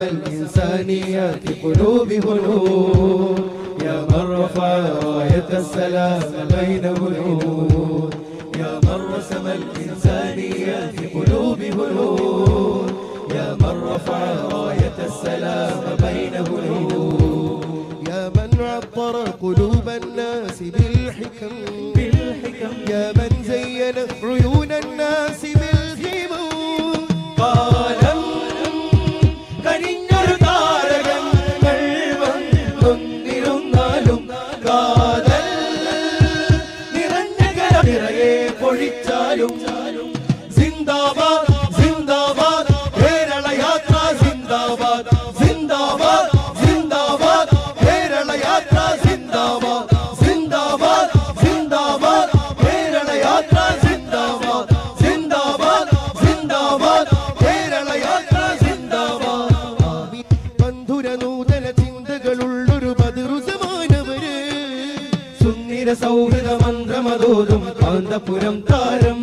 الإنسانيات قلوب هنود يا من رفع راية السلام بين هنود يا من رسم الإنسانيات قلوب هنود يا من رفع راية السلام بين هنود يا من عطر قلوب الناس بالحكم يا من زين عيون الناس بالهموم قالم जिंदाबाद जिंदाबाद केरल यात्रा जिंदाबाद जिंदाबाद जिंदाबाद केरल यात्रा जिंदाबाद जिंदाबाद जिंदाबाद केरल यात्रा जिंदाबाद जिंदाबाद जिंदाबाद केरल यात्रा जिंदाबाद बंधुര നൂതന ചിന്തകളുള്ളൊരു ബദറുസമാനവര് സുന്ദര സൗഹൃദ മന്ത്രമതോതും കാന്തപുരം താരം